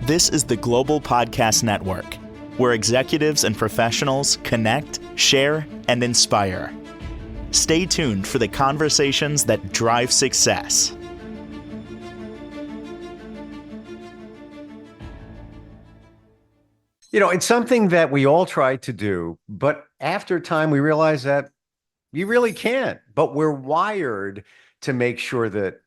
This is the Global Podcast Network, where executives and professionals connect, share, and inspire. Stay tuned for the conversations that drive success. You know, it's something that we all try to do, but after time, we realize that you really can't. But we're wired to make sure that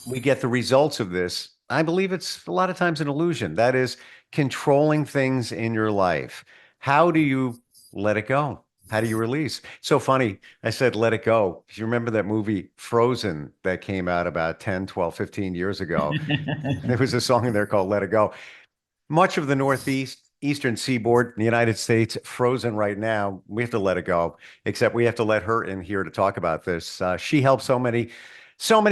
we get the results of this. I believe it's a lot of times an illusion. That is controlling things in your life. How do you let it go? How do you release? So funny. I said, let it go. You remember that movie Frozen that came out about 10, 12, 15 years ago? There was a song in there called Let It Go. Much of the Eastern seaboard in the United States, frozen right now. We have to let it go, except we have to let her in here to talk about this. She helps so many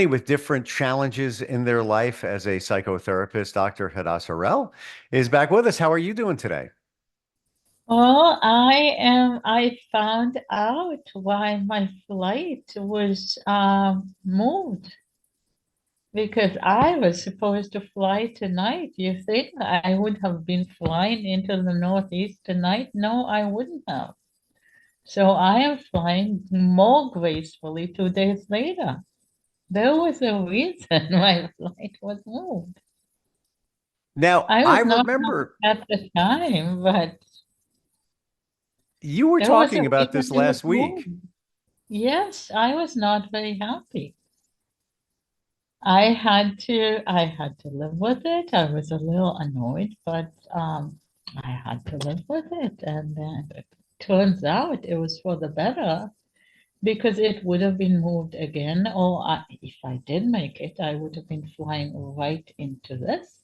with different challenges in their life as a psychotherapist. Dr. Hadass Harel is back with us. How are you doing today? Well, I found out why my flight was moved because I was supposed to fly tonight. You think I would have been flying into the Northeast tonight? No, I wouldn't have. So I am flying more gracefully 2 days later. There was a reason my flight was moved. Now, I I was not remember happy at the time, but you were there was talking a about reason this it was last week. moved. Yes, I was not very happy. I had to live with it. I was a little annoyed, but I had to live with it. And then it turns out it was for the better because it would have been moved again. Or if I did make it, I would have been flying right into this.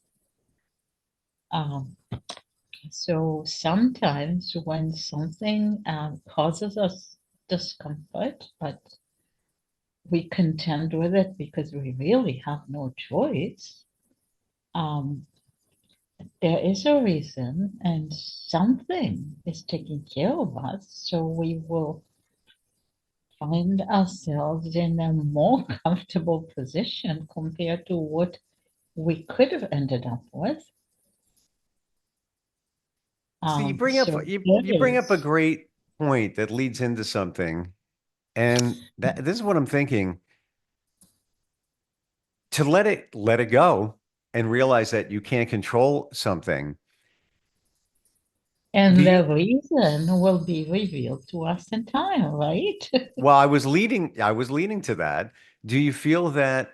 Um, so sometimes when something causes us discomfort, but we contend with it because we really have no choice. There is a reason, and something is taking care of us, so we will find ourselves in a more comfortable position compared to what we could have ended up with. So you bring up a great point that leads into something, and this is what I'm thinking. To let it go and realize that you can't control something. And the reason will be revealed to us in time, right? Well, I was leading to that. Do you feel that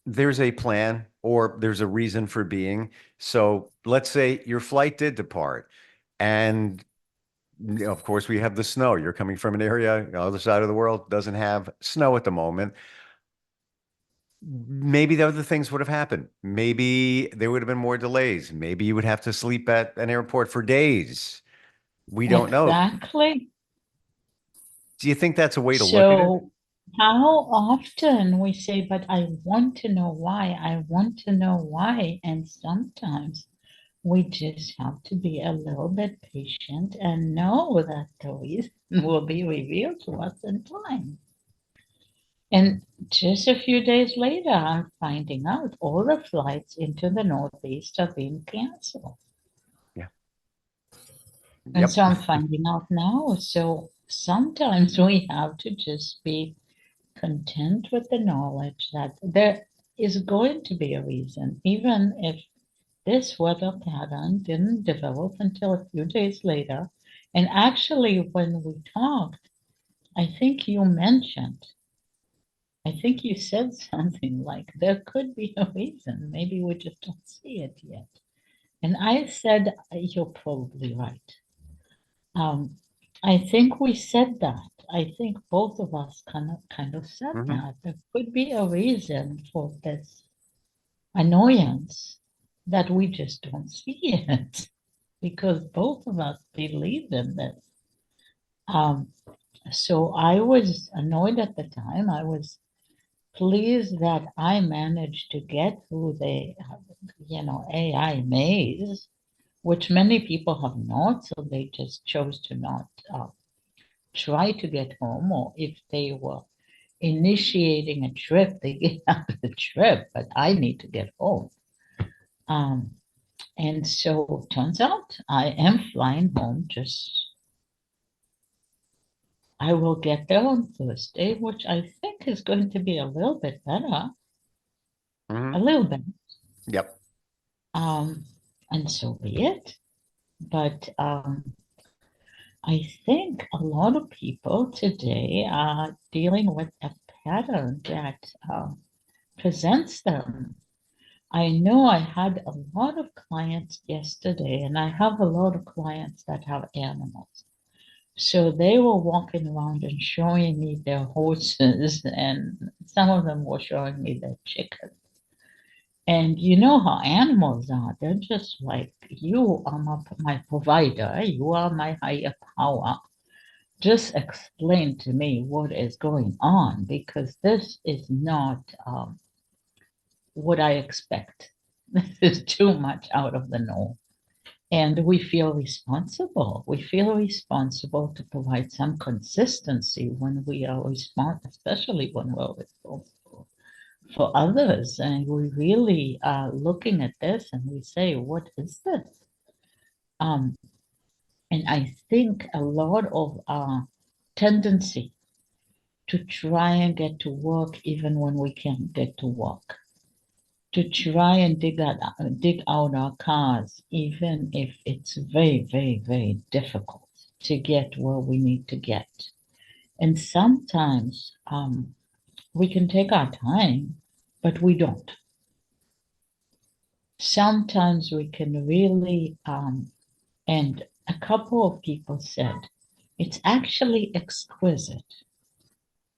there's a plan or there's a reason for being? So let's say your flight did depart, and of course we have the snow. You're coming from an area on the other side of the world, doesn't have snow at the moment. Maybe the other things would have happened. Maybe there would have been more delays. Maybe you would have to sleep at an airport for days. We don't know. Exactly. Do you think that's a way to look at it? So how often we say, but I want to know why, I want to know why. And sometimes we just have to be a little bit patient and know that the reason will be revealed to us in time. And just a few days later, I'm finding out all the flights into the Northeast are being canceled. Yeah. And Yep. so I'm finding out now. So sometimes we have to just be content with the knowledge that there is going to be a reason, even if this weather pattern didn't develop until a few days later. And actually, when we talked, I think you said something like there could be a reason. Maybe we just don't see it yet. And I said, you're probably right. I think we said that. I think both of us kind of said that. There could be a reason for this annoyance that we just don't see it because both of us believe in this. So I was annoyed at the time. I was pleased that I managed to get through the, AI maze, which many people have not, so they just chose to not try to get home, or if they were initiating a trip, they get out of the trip, but I need to get home. And so turns out I am flying home. I will get there on Thursday, which I think is going to be a little bit better, a little bit. Yep. And so be it. But I think a lot of people today are dealing with a pattern that presents them. I know I had a lot of clients yesterday, and I have a lot of clients that have animals. So they were walking around and showing me their horses, and some of them were showing me their chickens. And you know how animals are. They're just like, you are my provider, you are my higher power. Just explain to me what is going on, because this is not what I expect. This is too much out of the norm. And we feel responsible. We feel responsible to provide some consistency when we are responsible, especially when we're responsible for others. And we really are looking at this and we say, what is this? And I think a lot of our tendency to try and get to work even when we can't get to work, to try and dig out our cars, even if it's very, very, very difficult to get where we need to get. And sometimes we can take our time, but we don't. Sometimes we can really, and a couple of people said, it's actually exquisite.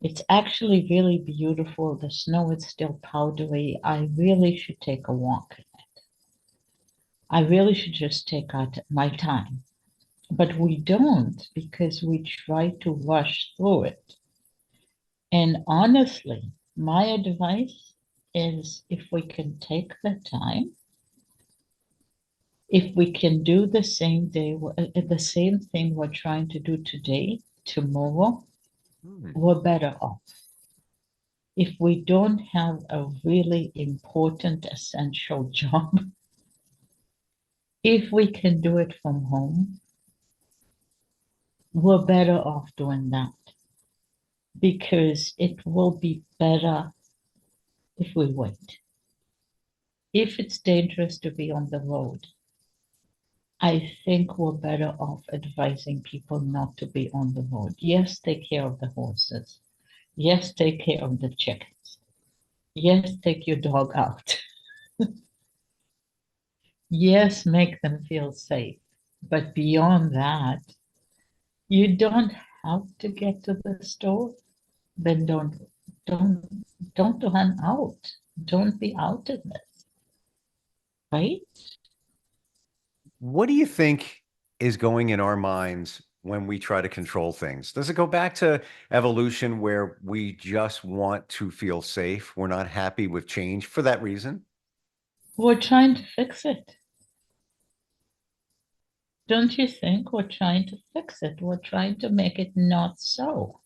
It's actually really beautiful. The snow is still powdery. I really should take a walk. I really should just take out my time. But we don't, because we try to rush through it. And honestly, my advice is if we can take the time, if we can do the same the same thing we're trying to do today, tomorrow, we're better off. If we don't have a really important, essential job, if we can do it from home, we're better off doing that, because it will be better if we wait. If it's dangerous to be on the road, I think we're better off advising people not to be on the road. Yes, take care of the horses. Yes, take care of the chickens. Yes, take your dog out. Yes, make them feel safe. But beyond that, you don't have to get to the store. Then don't run out. Don't be out in this, right? What do you think is going in our minds when we try to control things? Does it go back to evolution where we just want to feel safe? We're not happy with change for that reason? We're trying to fix it. Don't you think we're trying to fix it? We're trying to make it not so.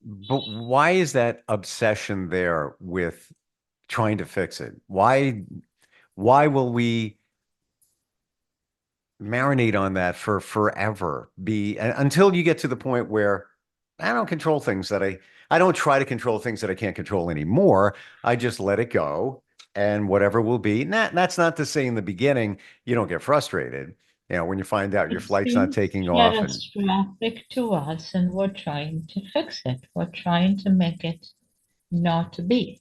But why is that obsession there with trying to fix it? Why will we marinate on that for forever? Until you get to the point where I don't control things that I don't try to control things that I can't control anymore. I just let it go and whatever will be. That's not to say in the beginning you don't get frustrated. When you find out your It flight's not seems taking off and catastrophic to us, and we're trying to fix it. We're trying to make it not be.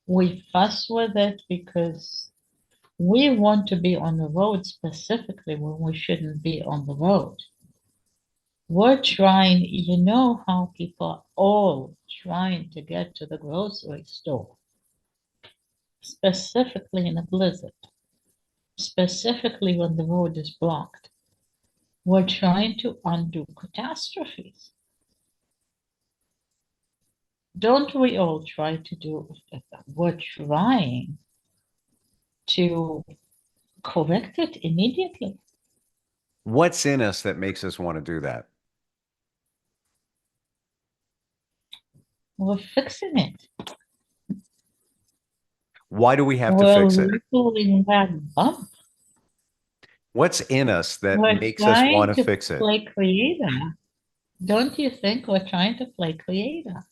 We fuss with it because we want to be on the road specifically when we shouldn't be on the road. We're trying, you know how people are all trying to get to the grocery store, specifically in a blizzard, specifically when the road is blocked. We're trying to undo catastrophes. Don't we all try to do? We're trying to correct it immediately. what's in us that makes us want to do that? We're fixing it. Why do we have to We're fix it? rippling that bump. What's in us that We're makes us want trying to to fix it? play creator. Don't you think we're trying to play creator?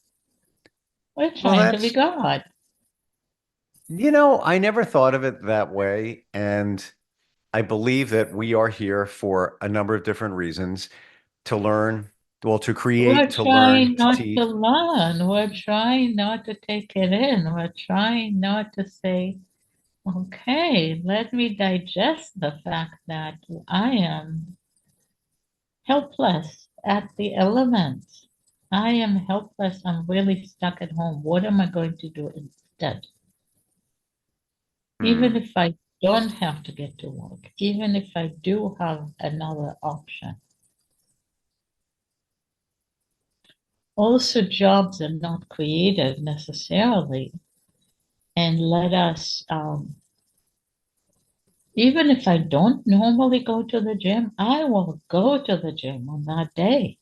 We're Well, trying to be that's, God. I never thought of it that way. And I believe that we are here for a number of different reasons to learn, well, to We're create, to learn, trying to not to teach. learn. We're trying not to take it in. We're trying not to say, okay, let me digest the fact that I am helpless at the elements. I am helpless. I'm really stuck at home. What am I going to do instead? Even Hmm. if I don't have to get to work, even if I do have another option. Also, jobs are not created necessarily. And let us, even if I don't normally go to the gym, I will go to the gym on that day.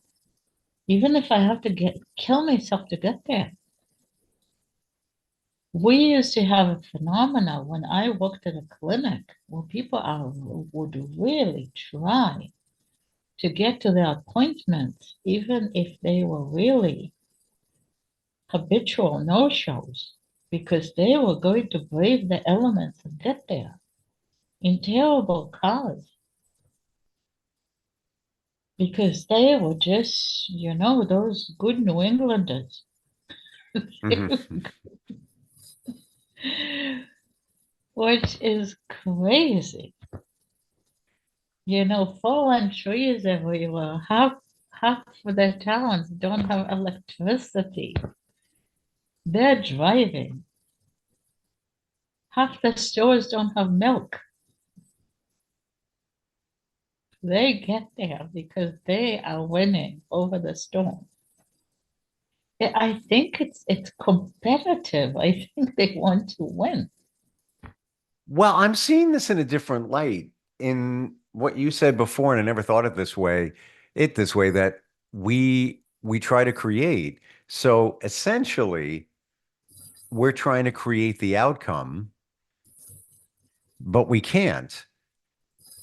Even if I have to kill myself to get there. We used to have a phenomena when I worked at a clinic where would really try to get to their appointments, even if they were really habitual no-shows, because they were going to brave the elements and get there in terrible cars. Because they were just, those good New Englanders. Mhm. Which is crazy. Fallen trees everywhere. Half of their towns don't have electricity. They're driving. Half the stores don't have milk. They get there because they are winning over the storm. I think it's competitive. I think they want to win. Well, I'm seeing this in a different light in what you said before, and I never thought of this way that we try to create. So essentially, we're trying to create the outcome, but we can't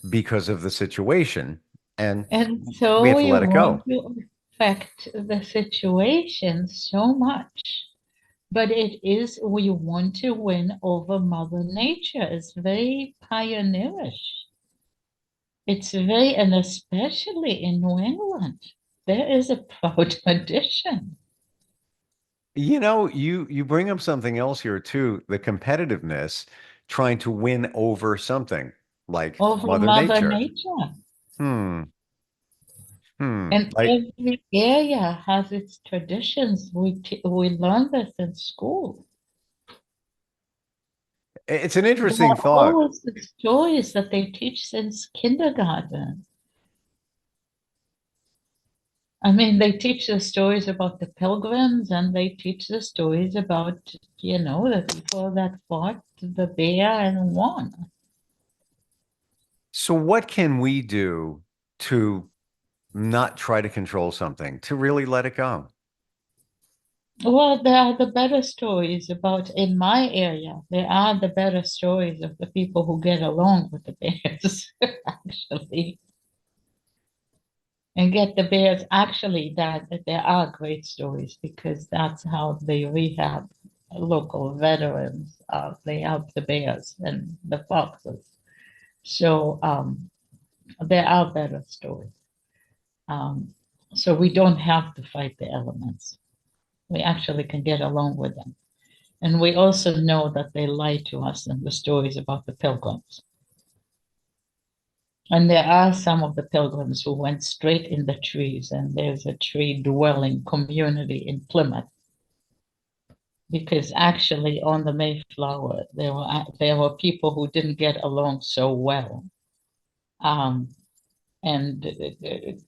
because of the situation, and And we so have to we let it want go. to affect the situation so much. But we want to win over Mother Nature. It's very pioneerish. And especially in New England, there is a proud tradition You bring up something else here too, the competitiveness, trying to win over something like over Mother Mother Nature. Nature. Hmm. And Like every area has its traditions. We learn this in school. it's an There interesting are thought. always the stories that they teach since kindergarten. I mean, they teach the stories about the pilgrims and they teach the stories about, the people that fought the bear and won. So what can we do to not try to control something, to really let it go? Well, there are the better stories in my area, there are the better stories of the people who get along with the bears, actually. And get the bears, actually, that there are great stories because that's how they rehab local veterans. They help the bears and the foxes. So there are better stories. Um, so we don't have to fight the elements. We actually can get along with them. And we also know that they lie to us in the stories about the pilgrims. And there are some of the pilgrims who went straight in the trees, and there's a tree dwelling community in Plymouth. Because actually, on the Mayflower, there were people who didn't get along so well, um, and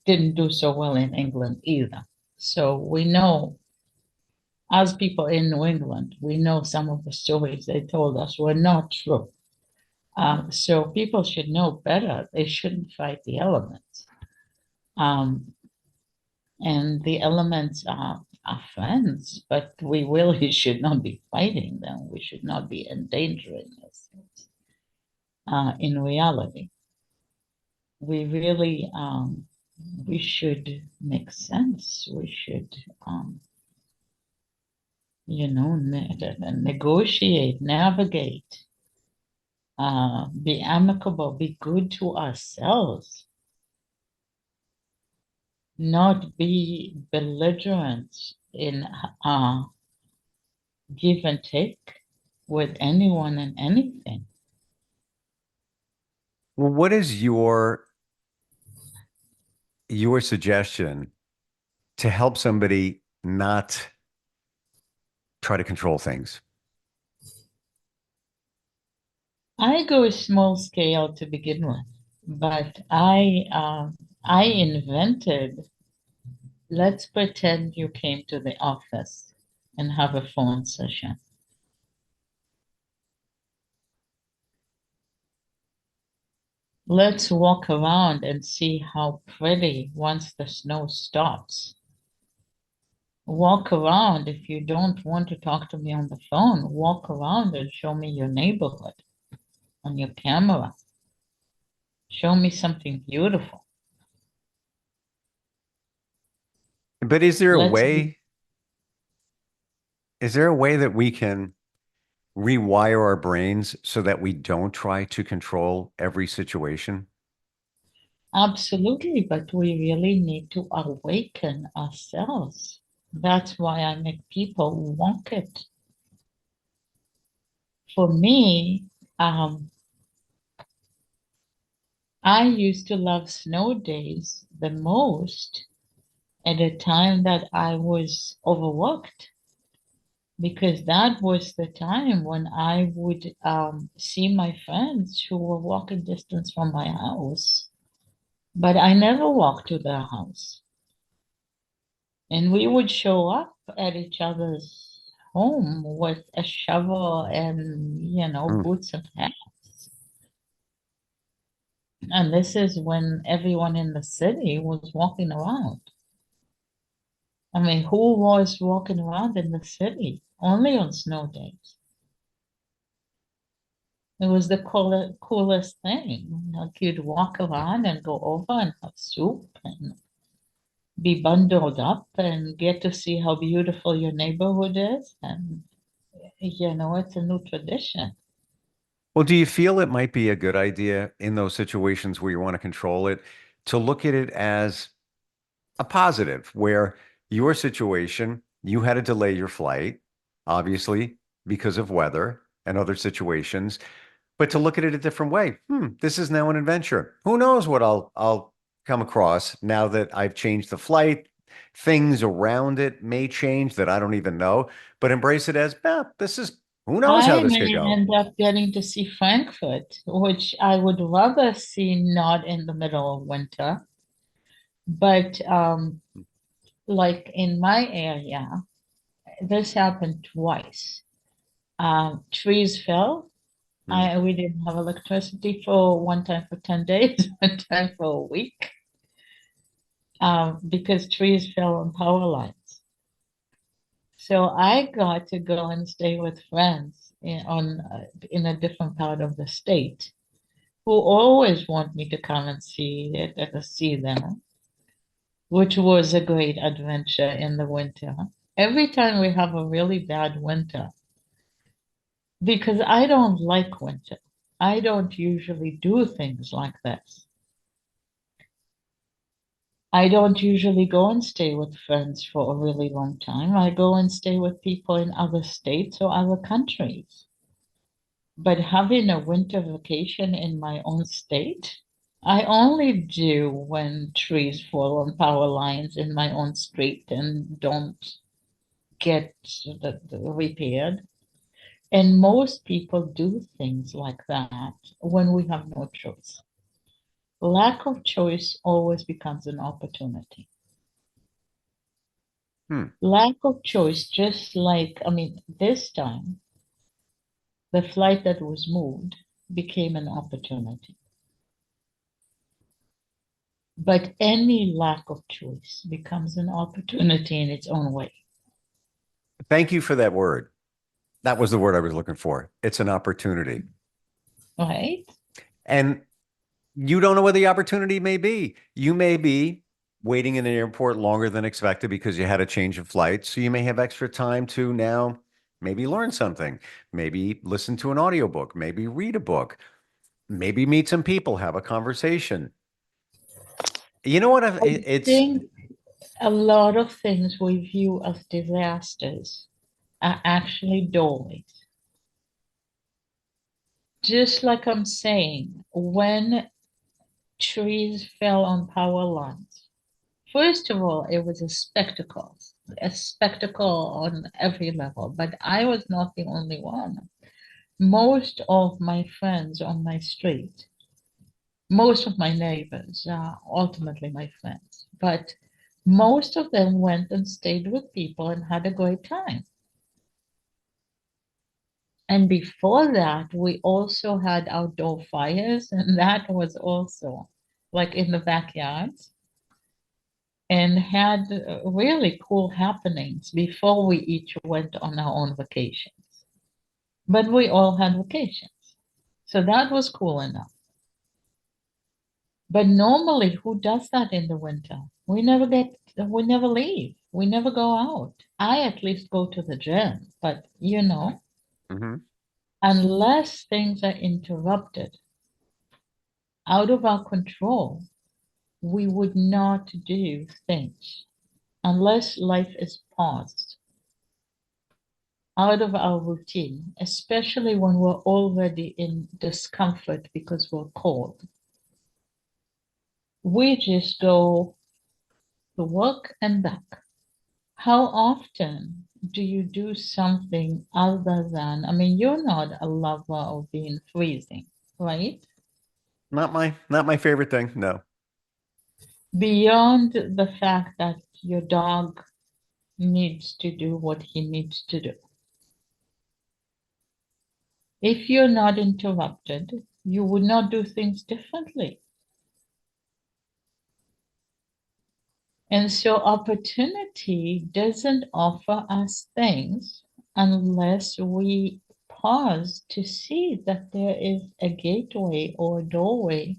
didn't do so well in England either. So we know, as people in New England, we know some of the stories they told us were not true. So people should know better. They shouldn't fight the elements. Um, and the elements are friends, but we really should not be fighting them. We should not be endangering ourselves. In reality, we really we should make sense. We should negotiate, navigate, be amicable, be good to ourselves, not be belligerent in give and take with anyone and anything. Well, what is your suggestion to help somebody not try to control things? I go small scale to begin with, but I invented, let's pretend you came to the office and have a phone session. Let's walk around and see how pretty once the snow stops. Walk around. If you don't want to talk to me on the phone, walk around and show me your neighborhood on your camera. Show me something beautiful. But is there a Let's way? Is there a way that we can rewire our brains so that we don't try to control every situation? Absolutely, but we really need to awaken ourselves. That's why I make people walk it. For me, I used to love snow days the most at a time that I was overworked, because that was the time when I would see my friends who were walking distance from my house, but I never walked to their house. And we would show up at each other's home with a shovel and, Mm. boots and hats. And this is when everyone in the city was walking around. I mean, who was walking around in the city? Only on snow days. It was the coolest thing. Like you'd walk around and go over and have soup and be bundled up and get to see how beautiful your neighborhood is. And, it's a new tradition. Well, do you feel it might be a good idea in those situations where you want to control it to look at it as a positive, where your situation, you had to delay your flight, obviously, because of weather and other situations, but to look at it a different way. This is now an adventure. Who knows what I'll come across now that I've changed the flight. Things around it may change that I don't even know, but embrace it as, this is, who knows how I this could may go. end up getting to see Frankfurt, which I would rather see not in the middle of winter, but like in my area, this happened twice. Trees fell. Hmm. We didn't have electricity for one time for 10 days, one time for a week, because trees fell on power lines. So I got to go and stay with friends in a different part of the state who always want me to come and see it and see them, which was a great adventure in the winter. Every time we have a really bad winter, because I don't like winter. I don't usually do things like this. I don't usually go and stay with friends for a really long time. I go and stay with people in other states or other countries. But having a winter vacation in my own state, I only do when trees fall on power lines in my own street and don't get repaired. And most people do things like that when we have no choice. Lack of choice always becomes an opportunity. Hmm. Lack of choice, just like, I mean, this time, the flight that was moved became an opportunity. But any lack of choice becomes an opportunity in its own way. Thank you for that word. That was the word I was looking for. It's an opportunity. right? And you don't know what the opportunity may be. You may be waiting in an airport longer than expected because you had a change of flight. So you may have extra time to now maybe learn something, maybe listen to an audiobook, maybe read a book, maybe meet some people, have a conversation. You know what? I It's think a lot of things we view as disasters are actually doorways. Just like I'm saying, when trees fell on power lines, first of all, it was a spectacle on every level, but I was not the only one. Most of my friends on my street, most of my neighbors are ultimately my friends, but most of them went and stayed with people and had a great time. And before that, we also had outdoor fires, and that was also like in the backyards, and had really cool happenings before we each went on our own vacations. But we all had vacations. So that was cool enough. But normally, who does that in the winter? We never leave. We never go out. I at least go to the gym, but Mhm. unless things are interrupted out of our control, we would not do things unless life is paused out of our routine, especially when we're already in discomfort because we're cold. We just go to work and back. How often do you do something other than, I mean, you're not a lover of being freezing, right? Not my favorite thing. No. Beyond the fact that your dog needs to do what he needs to do. If you're not interrupted, you would not do things differently. And so opportunity doesn't offer us things unless we pause to see that there is a gateway or a doorway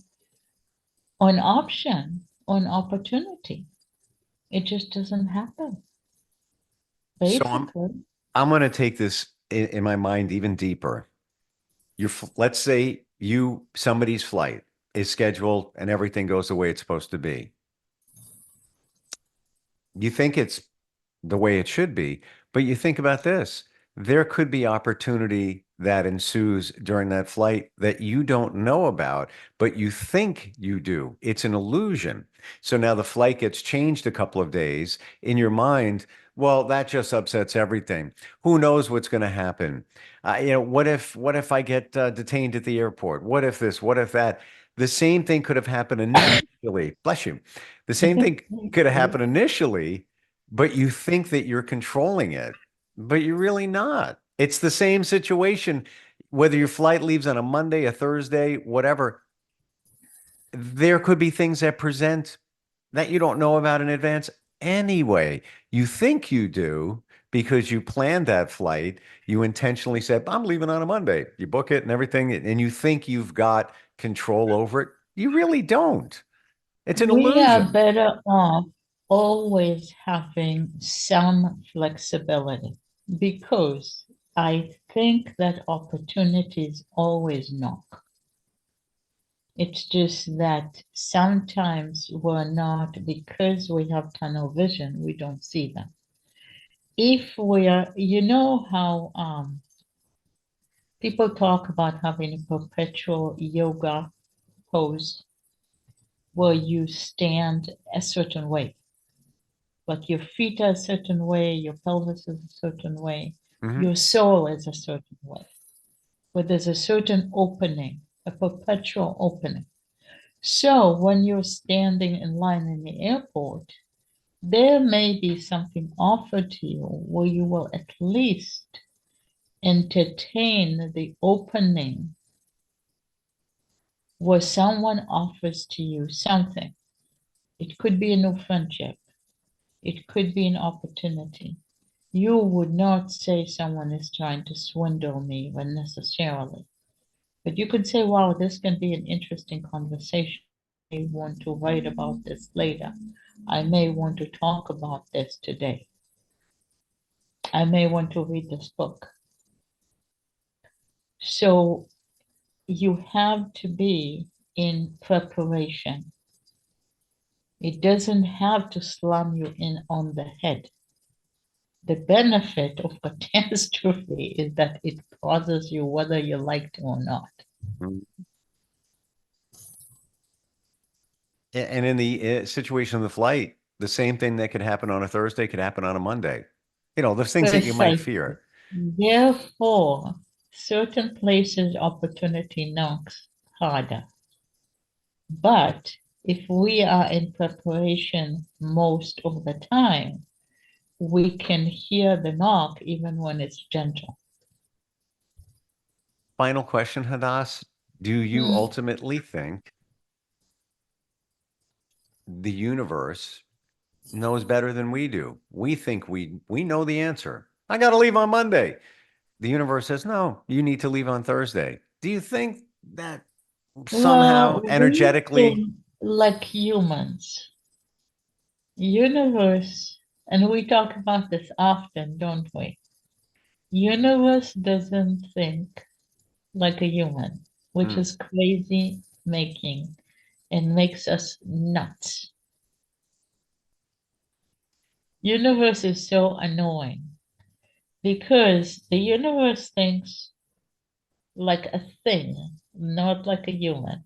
or an option or an opportunity. It just doesn't happen, So I'm basically. I'm going to take this in my mind even deeper. Let's say somebody's flight is scheduled and everything goes the way it's supposed to be. You think it's the way it should be, but you think about this. There could be opportunity that ensues during that flight that you don't know about, but you think you do. It's an illusion. So now the flight gets changed a couple of days in your mind. Well, that just upsets everything. Who knows what's going to happen? What if I get detained at the airport? What if this? What if that? The same thing could have happened initially. Bless you. The same thing could have happened initially, but you think that you're controlling it, but you're really not. It's the same situation, whether your flight leaves on a Monday, a Thursday, whatever. There could be things that present that you don't know about in advance anyway. You think you do because you planned that flight. You intentionally said, I'm leaving on a Monday. You book it and everything, and you think you've got control over it. You really don't. It's an We are illusion. better off always having some flexibility because I think that opportunities always knock. It's just that sometimes we're not, because we have tunnel vision, we don't see them. If we are, you know how people talk about having a perpetual yoga pose where you stand a certain way, like your feet are a certain way, your pelvis is a certain way, Mhm. your soul is a certain way, where there's a certain opening, a perpetual opening. So when you're standing in line in the airport, there may be something offered to you where you will at least entertain the opening where someone offers to you something. It could be a new friendship. It could be an opportunity. You would not say someone is trying to swindle me when necessarily. But you could say, wow, this can be an interesting conversation. I may want to write about this later. I may want to talk about this today. I may want to read this book. So you have to be in preparation. It doesn't have to slam you in on the head. The benefit of catastrophe is that it pauses you whether you like to or not. Mhm. And in the situation of the flight, the same thing that could happen on a Thursday could happen on a Monday. The things that you might Precisely. fear. Therefore, certain places opportunity knocks harder. But if we are in preparation most of the time, we can hear the knock even when it's gentle. Final question, Hadass. Do you Mm. ultimately think the universe knows better than we do? We think we know the answer. I got to leave on Monday. The universe says, no, you need to leave on Thursday. Do you think that somehow Well, we energetically? think like humans, universe, and we talk about this often, don't we? Universe doesn't think like a human, which Hmm, is crazy making and makes us nuts. Universe is so annoying because the universe thinks like a thing, not like a human.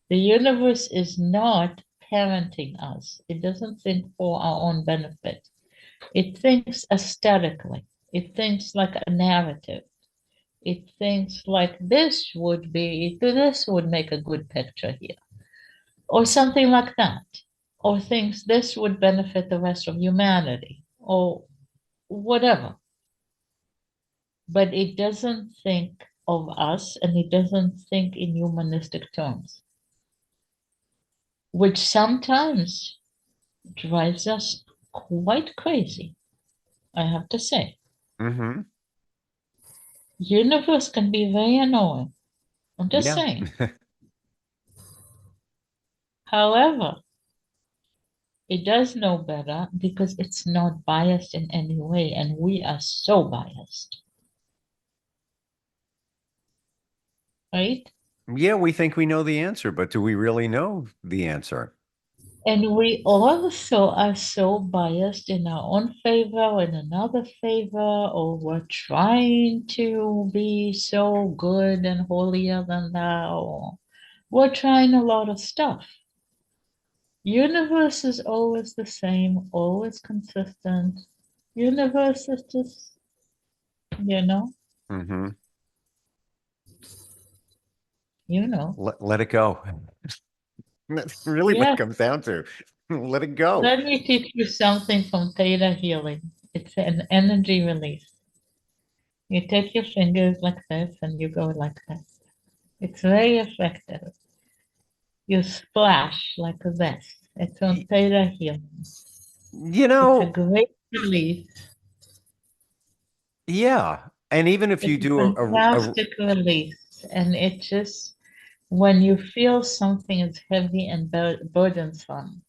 The universe is not parenting us. It doesn't think for our own benefit. It thinks aesthetically. It thinks like a narrative. It thinks like this would make a good picture here, or something like that, or thinks this would benefit the rest of humanity, or whatever. But it doesn't think of us and it doesn't think in humanistic terms, which sometimes drives us quite crazy, I have to say. mm-hmm. Universe can be very annoying. I'm just Yeah. saying. However, it does know better because it's not biased in any way, and we are so biased, right? Yeah, we think we know the answer, but do we really know the answer? And we also are so biased in our own favor or in another favor, or we're trying to be so good and holier than thou, or we're trying a lot of stuff. Universe is always the same, always consistent. Universe is just, you know, Mm-hmm. you know. Let it go. That's really what it Yes. comes down to. Let it go. Let me teach you something from Theta Healing. It's an energy release. You take your fingers like this and you go like this. It's very effective. You splash like this. It's on Y- Theta Healing. You It's a know, great release. yeah. And even if you It's a do fantastic release. And it just, when you feel something is heavy and burdensome,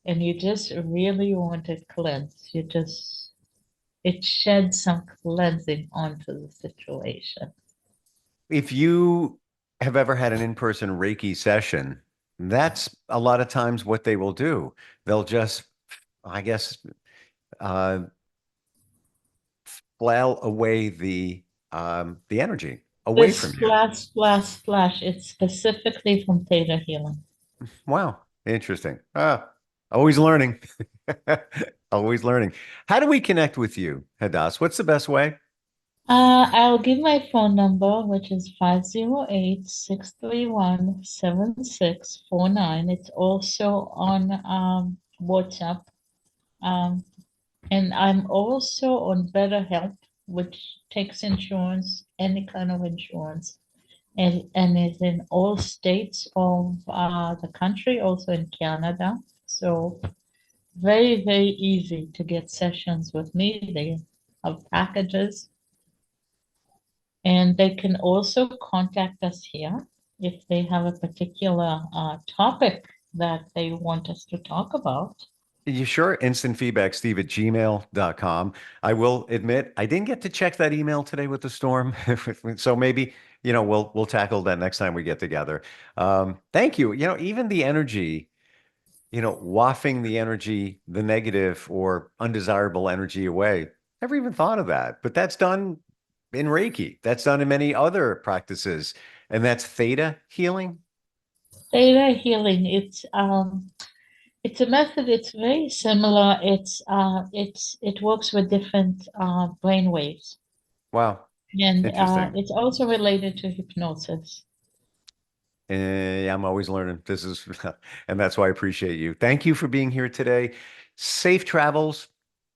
and you just really want to cleanse, it sheds some cleansing onto the situation. if you have ever had an in-person Reiki session, that's a lot of times what they will do. They'll just, I guess, uh, flail away the energy away This from you. splash, splash, splash, it's specifically from Theta Healing. Wow, interesting. Always learning. Always learning. How do we connect with you, Hadass? What's the best way? I'll give my phone number, which is 508-631-7649. It's also on WhatsApp. Um, and I'm also on BetterHelp, which takes insurance, any kind of insurance, and is in all states of the country, also in Canada. So very, very easy to get sessions with me. They have packages. And they can also contact us here if they have a particular topic that they want us to talk about. You sure? Instant feedback, steve@gmail.com. I will admit, I didn't get to check that email today with the storm. So maybe, we'll tackle that next time we get together. Thank you. Even the energy, wafting the energy, the negative or undesirable energy away. Never even thought of that, but that's done in Reiki. That's done in many other practices. And that's theta healing. Theta healing, it's a method, it's very similar. It works with different brain waves. Wow. And Interesting. it's also related to hypnosis. I'm always learning. And that's why I appreciate you. Thank you for being here today. Safe travels.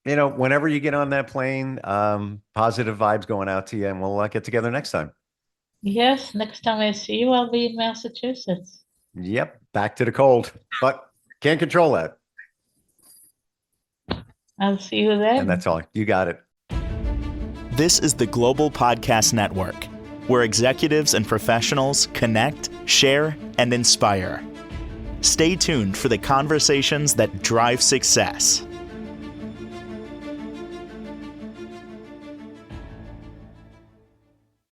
Whenever you get on that plane, positive vibes going out to you, and we'll get together next time. Yes, next time I see you, I'll be in Massachusetts. Yep, back to the cold, but can't control that. I'll see you then. And that's all. You got it. This is the Global Podcast Network, where executives and professionals connect, share, and inspire. Stay tuned for the conversations that drive success.